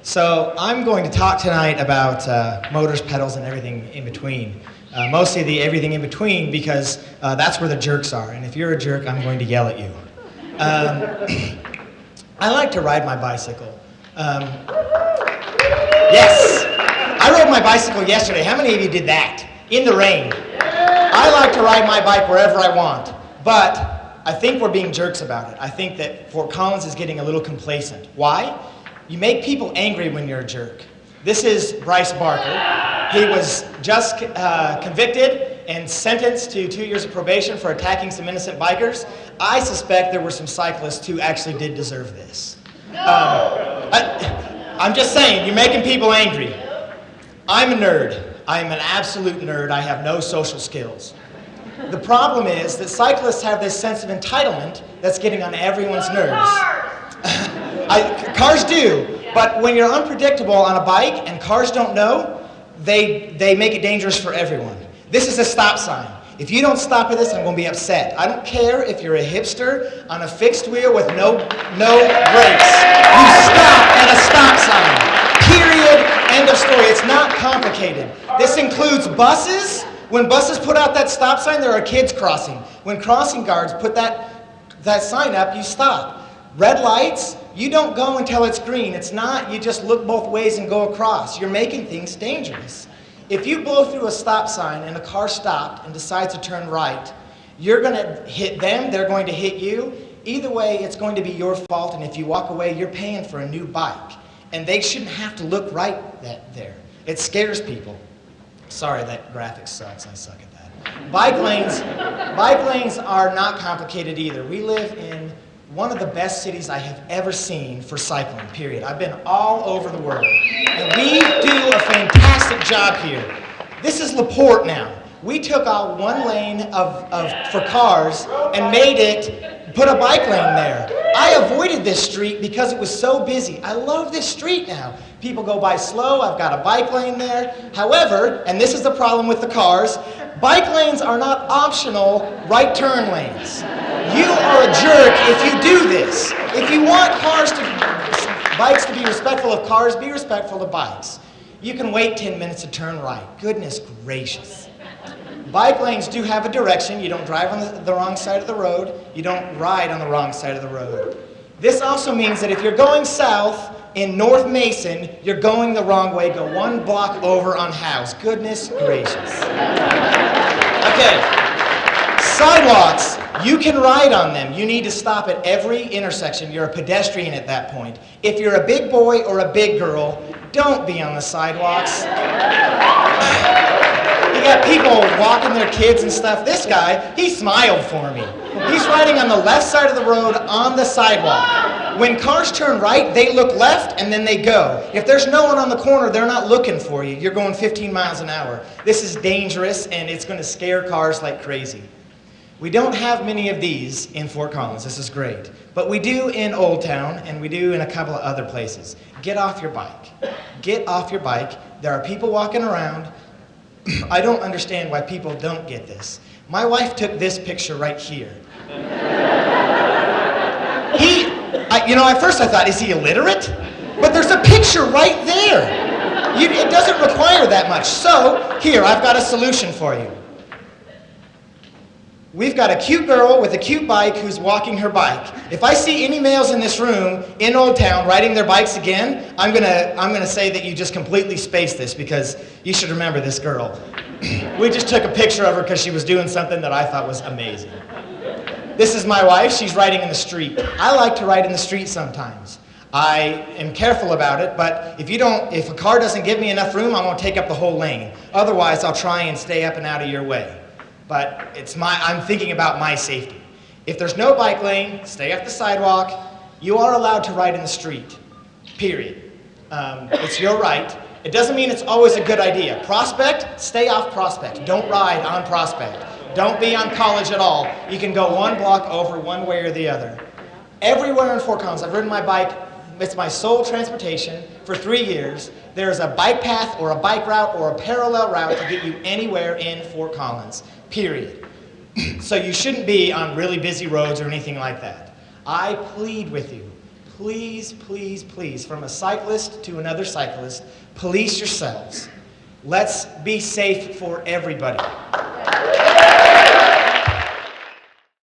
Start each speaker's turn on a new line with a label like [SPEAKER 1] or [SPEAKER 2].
[SPEAKER 1] So I'm going to talk tonight about motors, pedals, and everything in between. Mostly the everything in between because that's where the jerks are. And if you're a jerk, I'm going to yell at you. I like to ride my bicycle. Yes, I rode my bicycle yesterday. How many of you did that? In the rain. I like to ride my bike wherever I want. But I think we're being jerks about it. I think that Fort Collins is getting a little complacent. Why? You make people angry when you're a jerk. This is Bryce Barker. He was just convicted and sentenced to 2 years of probation for attacking some innocent bikers. I suspect there were some cyclists who actually did deserve this. I'm just saying, you're making people angry. I'm a nerd. I'm an absolute nerd. I have no social skills. The problem is that cyclists have this sense of entitlement that's getting on everyone's nerves. Cars do, but when you're unpredictable on a bike and cars don't know, they make it dangerous for everyone. This is a stop sign. If you don't stop at this, I'm going to be upset. I don't care if you're a hipster on a fixed wheel with no brakes. You stop at a stop sign. Period. End of story. It's not complicated. This includes buses. When buses put out that stop sign, there are kids crossing. When crossing guards put that sign up, you stop. Red lights, you don't go until it's green. It's not, you just look both ways and go across. You're making things dangerous. If you blow through a stop sign and a car stopped and decides to turn right, you're going to hit them, they're going to hit you. Either way, it's going to be your fault, and if you walk away, you're paying for a new bike. And they shouldn't have to look right there. It scares people. Sorry, that graphic sucks. I suck at that. Bike lanes are not complicated either. We live in one of the best cities I have ever seen for cycling, period. I've been all over the world. And we do a fantastic job here. This is LaPorte now. We took out one lane for cars and put a bike lane there. I avoided this street because it was so busy. I love this street now. People go by slow. I've got a bike lane there. However, and this is the problem with the cars, bike lanes are not optional right turn lanes. You are a jerk if you do this. If you want bikes to be respectful of cars, be respectful of bikes. You can wait 10 minutes to turn right. Goodness gracious. Bike lanes do have a direction. You don't drive on the wrong side of the road. You don't ride on the wrong side of the road. This also means that if you're going south in North Mason, you're going the wrong way. Go one block over on House. Goodness gracious. Okay. Sidewalks, you can ride on them. You need to stop at every intersection. You're a pedestrian at that point. If you're a big boy or a big girl, don't be on the sidewalks. You got people walking their kids and stuff. This guy, he smiled for me. He's riding on the left side of the road on the sidewalk. When cars turn right, they look left and then they go. If there's no one on the corner, they're not looking for you. You're going 15 miles an hour. This is dangerous and it's going to scare cars like crazy. We don't have many of these in Fort Collins. This is great. But we do in Old Town, and we do in a couple of other places. Get off your bike. Get off your bike. There are people walking around. I don't understand why people don't get this. My wife took this picture right here. At first I thought, is he illiterate? But there's a picture right there. It doesn't require that much. So, here, I've got a solution for you. We've got a cute girl with a cute bike who's walking her bike. If I see any males in this room in Old Town riding their bikes again, I'm gonna say that you just completely spaced this because you should remember this girl. We just took a picture of her because she was doing something that I thought was amazing. This is my wife. She's riding in the street. I like to ride in the street sometimes. I am careful about it, but if a car doesn't give me enough room, I'm gonna take up the whole lane. Otherwise, I'll try and stay up and out of your way. But I'm thinking about my safety. If there's no bike lane, stay off the sidewalk. You are allowed to ride in the street, period. It's your right. It doesn't mean it's always a good idea. Prospect, stay off Prospect. Don't ride on Prospect. Don't be on College at all. You can go one block over one way or the other. Everywhere in Fort Collins, I've ridden my bike. It's my sole transportation for 3 years. There's a bike path or a bike route or a parallel route to get you anywhere in Fort Collins. Period. So you shouldn't be on really busy roads or anything like that. I plead with you, please, please, please, from a cyclist to another cyclist, police yourselves. Let's be safe for everybody.